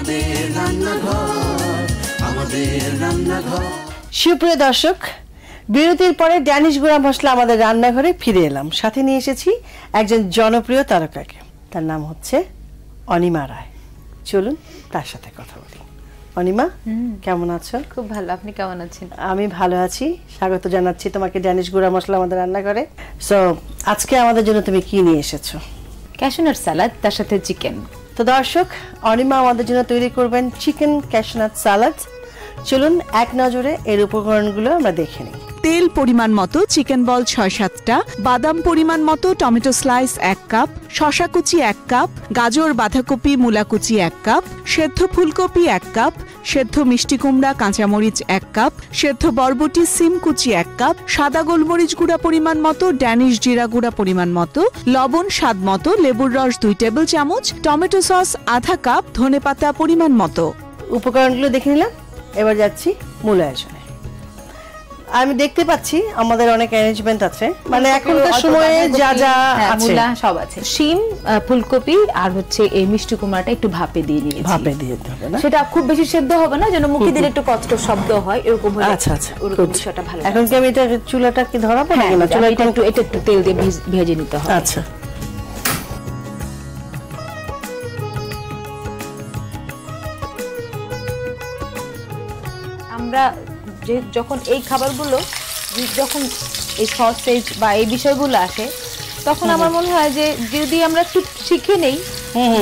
আমাদের রান্নাঘর, আমাদের রান্নাঘর। সুপ্রিয় দর্শক, বিরতির পরে ড্যানিশ গুঁড়া মশলা আমাদের রান্নাঘরে ফিরে এলাম। সাথে নিয়ে এসেছি একজন জনপ্রিয় তারকাকে। তার নাম হচ্ছে অনিমা রায়। চলুন তার সাথে কথা বলি। অনিমা, কেমন আছো? খুব ভালো, আপনি কেমন আছেন? আমি ভালো আছি। স্বাগত জানাচ্ছি তোমাকে ড্যানিশ গুঁড়া মশলা আমাদের রান্নাঘরে। সো আজকে আমাদের জন্য তুমি কি নিয়ে এসেছো? ক্যাশনাট সালাদ, তার সাথে চিকেন। তো দর্শক, অনিমা আমাদের জন্য তৈরি করবেন চিকেন ক্যাশনাট সালাদ। চলুন এক নজরে এর উপকরণগুলো আমরা দেখে নিই। তেল পরিমাণ মতো চিকেন বল 6-7টা, বাদাম পরিমাণ মতো টমেটো স্লাইস 1 কাপ, শসা কুচি 1 কাপ, গাজর বাঁধাকপি মূলা কুচি 1 কাপ, সেদ্ধ ফুলকপি 1 কাপ, সেদ্ধ মিষ্টি কুমড়া কাঁচামরিচ 1 কাপ, সেদ্ধ বরবটি সিম কুচি 1 কাপ, সাদা গোলমরিচ গুঁড়া পরিমাণ মতো, ড্যানিশ জিরা গুঁড়া পরিমাণ মতো, লবণ স্বাদ মতো, লেবুর রস 2 টেবিল চামচ, টমেটো সস আধা কাপ, ধনেপাতা পরিমাণ মতো। উপকরণগুলো দেখে নিলাম, এবার যাচ্ছি মূল আয়োজনে। আমি দেখতে পাচ্ছি আমাদের অনেক অ্যারেঞ্জমেন্ট আছে, মানে এখনকার সময়ে যা যা আছে মূলা সব আছে। শিম, ফুলকপি আর হচ্ছে এই মিষ্টি কুমড়াটা একটু ভাপে দিয়ে নিয়েছি। ভাপে দিয়ে দিতে হবে না, সেটা খুব বেশি সেদ্ধ হবে না, যেন মুখে দিলে একটু কষ্ট শব্দ হয়, এরকম হলে আচ্ছা আচ্ছা ওরকম বিষয়টা ভালো। এখন কি আমি এটা চুলাটা কি ধরাবো না? চুলাটা একটু তেল দিয়ে ভেজে নিতে হবে। আচ্ছা, আমরা যখন এই খাবারগুলো, যখন এই সসেজ বা এই বিষয়গুলো আসে, তখন আমার মনে হয় যে যদি আমরা একটু শিখে নেই,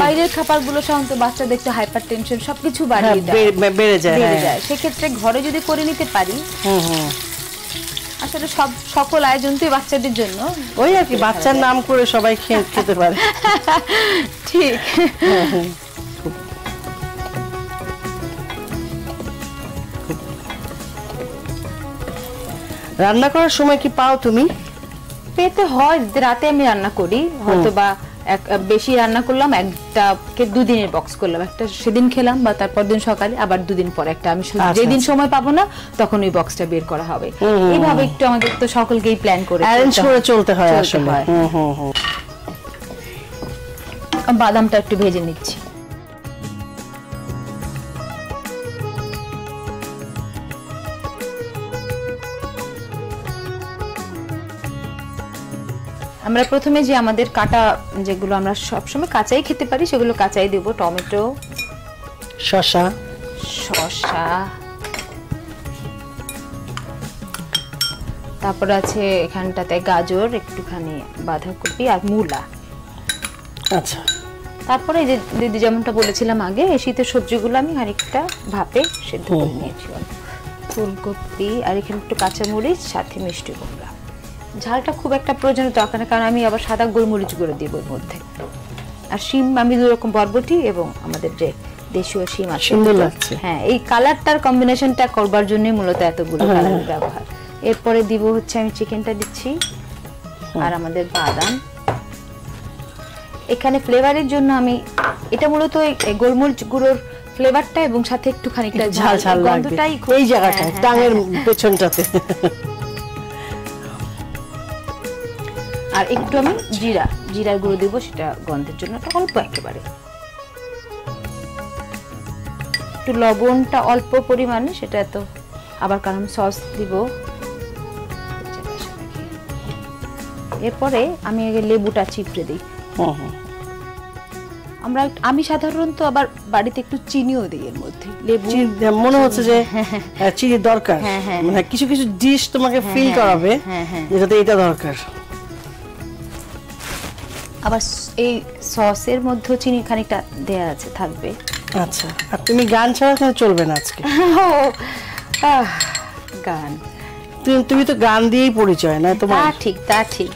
বাইরের খাবারগুলো সাধারণত বাচ্চাদের একটু হাইপার টেনশন সবকিছু বেড়ে যায়। সেক্ষেত্রে ঘরে যদি করে নিতে পারি, আসলে সকল আয়োজন তো বাচ্চাদের জন্য, ওই আর কি, বাচ্চার নাম করে সবাই খেতে পারে। ঠিক। রান্না করার সময় কি পাও তুমি? পেতে হয়, রাতে আমি রান্না করি, হয়তো বা বেশি রান্না করলাম, একটাকে 2 দিনের বক্স করলাম, একটা সেদিন খেলাম বা তারপর দিন সকালে, আবার 2 দিন পর একটা আমি যেদিন সময় পাবো না তখন ওই বক্সটা বের করা হবে। এইভাবে একটু আমাদের তো সকলকেই প্ল্যান করে অ্যারেঞ্জ করে চলতে হয় আসলে। বাদামটা একটু ভেজে নিচ্ছি। আমরা প্রথমে যে আমাদের কাটা, যেগুলো আমরা সবসময় কাঁচাই খেতে পারি, সেগুলো কাঁচাই দেব। টমেটো, শসা, তারপর আছে এখানটাতে গাজর, একটুখানি বাঁধাকপি আর মূলা। আচ্ছা, তারপরে এই যে দিদি যেমনটা বলেছিলাম আগে, এই শীতের সবজিগুলো আমি আরেকটা ভাপে সেদ্ধ করে নিয়েছি। ফুলকপি আর এখানে একটু কাঁচামরিচ, সাথে মিষ্টি কুমড়া। ঝালটা খুব একটা প্রয়োজনীয় দরকার না, কারণ আমি আবার সাদা গোলমরিচ গুঁড়ো দিব এর মধ্যে। আর শিম আমি 2 রকম, বরবটি এবং আমাদের যে দেশীয় শিম আছে। সুন্দর লাগছে। হ্যাঁ, এই কালারটার কম্বিনেশনটা করবার জন্য মূলত এতগুলো কালার ব্যবহার। এরপরে দিব হচ্ছে আমি চিকেনটা দিচ্ছি আর আমাদের বাদাম। এখানে ফ্লেভারের জন্য আমি এটা মূলত এই গোলমরিচ গুঁড়োর ফ্লেভারটা এবং সাথে একটু খানিকটা ঝাল ঝাল গন্ধটাই এই জায়গাটায় টাঙের পেছনটাতে। আর একটু আমি জিরার গুঁড়ো দিব, সেটা গন্ধের জন্য, অল্প একেবারে। একটু লবণটা অল্প পরিমাণে, সেটা তো আবার কারণ সস দিব। এরপরে আমি আগে লেবুটা চিপড়ে দিই। আমি সাধারণত আবার বাড়িতে একটু চিনিও দিই এর মধ্যে। লেবু মনে হচ্ছে যে চিনি দরকার, মানে কিছু কিছু ডিশ তোমাকে ফিল করাবে যেটাতে এটা দরকার। আবার এই সসের মধ্যে চিনি খানিকটা দেয়া আছে, থাকবে। আচ্ছা, আর তুমি গান ছাড়া তো চলবে না আজকে। গান, তুমি তো গান দিয়েই পরিচয় না তোমার? তা ঠিক।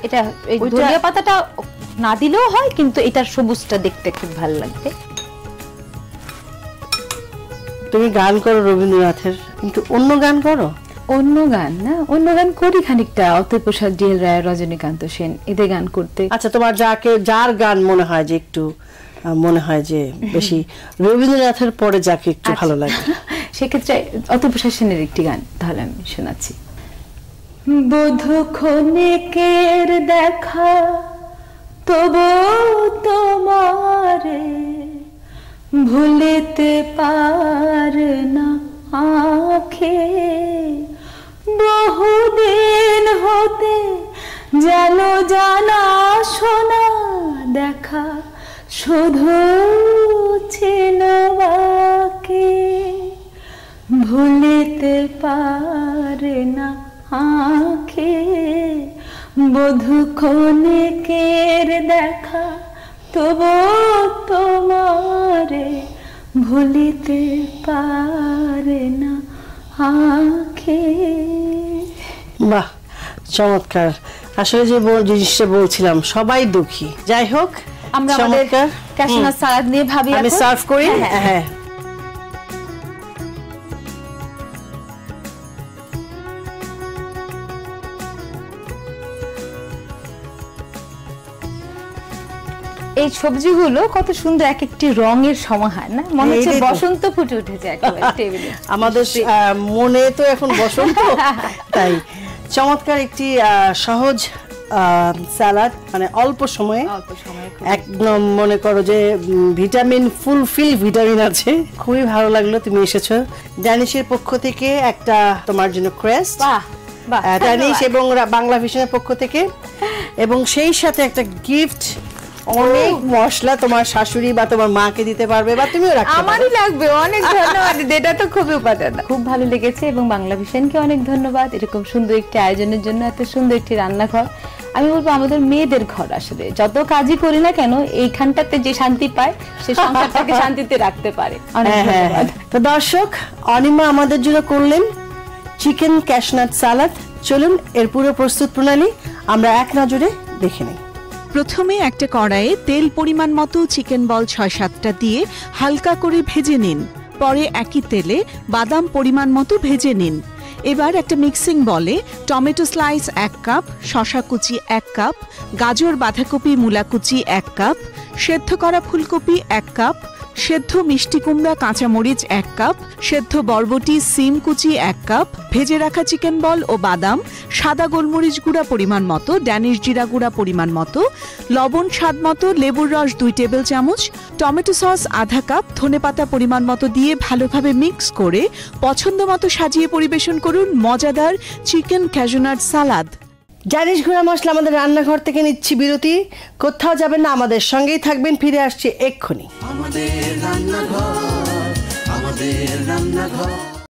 এটা এই ধনিয়া পাতাটা না দিলেও হয়, কিন্তু এটার সবুজটা দেখতে খুব ভালো লাগবে। তুমি গান করো রবীন্দ্রনাথের, কিন্তু অন্য গান করো? অন্য গান না, অন্য গান করি খানিকটা, অতএব প্রসাদ, ডিএল রায়, রজনীকান্ত সেন, এদের গান করতে। আচ্ছা, তোমার যার গান মনে হয় যে একটু, মনে হয় যে বেশি রবীন্দ্রনাথের পরে যাকে একটু ভালো লাগে, সেক্ষেত্রে অতপসা সেনের একটি গান তাহলে আমি শোনাচ্ছি। বধূ ক্ষণিকের দেখা তবু তোমারে ভুলিতে পারে না আঁখে, বহুদিন হতে যেন জানা শোনা দেখা শুধু ছিল বাকি, ভুলিতে পারে না আঁখে বধূ ক্ষণিকের দেখা তবু তোমারে ভুলিতে পারে না আঁখে। বাহ, চমৎকার। আসলে যে জিনিসটা বলছিলাম, সবাই দুঃখী। যাই হোক, আমরা আমাদের ক্যাশনাট সালাদ নিয়ে ভাবি, আমি সার্ভ করি। হ্যাঁ, এই সবজিগুলো কত সুন্দর, এক একটি রঙের সমাহার, না মনে হচ্ছে বসন্ত ফুটে উঠেছে একেবারে টেবিলে। আমাদের মনে তো এখন বসন্ত। তাই চমৎকার একটি সহজ সালাদ, মানে অল্প সময়ে একদম মনে করো যে ভিটামিন ফুলফিল ভিটামিন আছে। খুবই ভালো লাগলো তুমি এসেছো। ড্যানিশের পক্ষ থেকে একটা তোমার জন্য ক্রেস্ট, ড্যানিশ এবং বাংলা ভিশনের পক্ষ থেকে, এবং সেই সাথে একটা গিফট। অনেক মশলা তোমার শাশুড়ি বা তোমার মাকে দিতে পারবে বা তুমিও রাখতে পারবে। আমারই লাগবে। অনেক ধন্যবাদ, এটা তো খুবই উপাদান, খুব ভালো লেগেছে। এবং বাংলা ভিশনকে অনেক ধন্যবাদ এরকম সুন্দর একটি আয়োজনের জন্য, এত সুন্দর একটি রান্নাঘর। আমি বলবো আমাদের মেয়েদের ঘর, আসলে যত কাজই করি না কেন এইখানটাতে যে শান্তি পায় সে সংসারটাকে শান্তিতে রাখতে পারে। তো দর্শক, অনিমা আমাদের জন্য করলেন চিকেন ক্যাশনাট সালাদ। চলুন এর পুরো প্রস্তুত প্রণালী আমরা এক নজরে দেখে নিই। প্রথমে একটা কড়াইয়ে তেল পরিমাণ মতো চিকেন বল ৬-৭টা দিয়ে হালকা করে ভেজে নিন। পরে একই তেলে বাদাম পরিমাণ মতো ভেজে নিন। এবার একটা মিক্সিং বলে টমেটো স্লাইস ১ কাপ, শসা কুচি ১ কাপ, গাজর বাঁধাকপি মূলা কুচি ১ কাপ, সেদ্ধ করা ফুলকপি ১ কাপ, সেদ্ধ মিষ্টি কুমড়া কাঁচামরিচ ১ কাপ, সেদ্ধ বরবটি সিম কুচি ১ কাপ, ভেজে রাখা চিকেন বল ও বাদাম, সাদা গোলমরিচ গুঁড়া পরিমাণ মতো, ড্যানিশ জিরা গুঁড়া পরিমাণ মতো, লবণ স্বাদ মতো, লেবুর রস 2 টেবিল চামচ, টমেটো সস আধা কাপ, ধনেপাতা পরিমাণ মতো দিয়ে ভালোভাবে মিক্স করে পছন্দ মতো সাজিয়ে পরিবেশন করুন মজাদার চিকেন ক্যাশনাট সালাদ। ড্যানিশ গুঁড়া মশলা আমাদের রান্নাঘর থেকে নিচ্ছি বিরতি। কোথাও যাবেন না, আমাদের সঙ্গেই থাকবেন। ফিরে আসছে এক্ষুনি। আমাদের রান্নাঘর, আমাদের রান্নাঘর।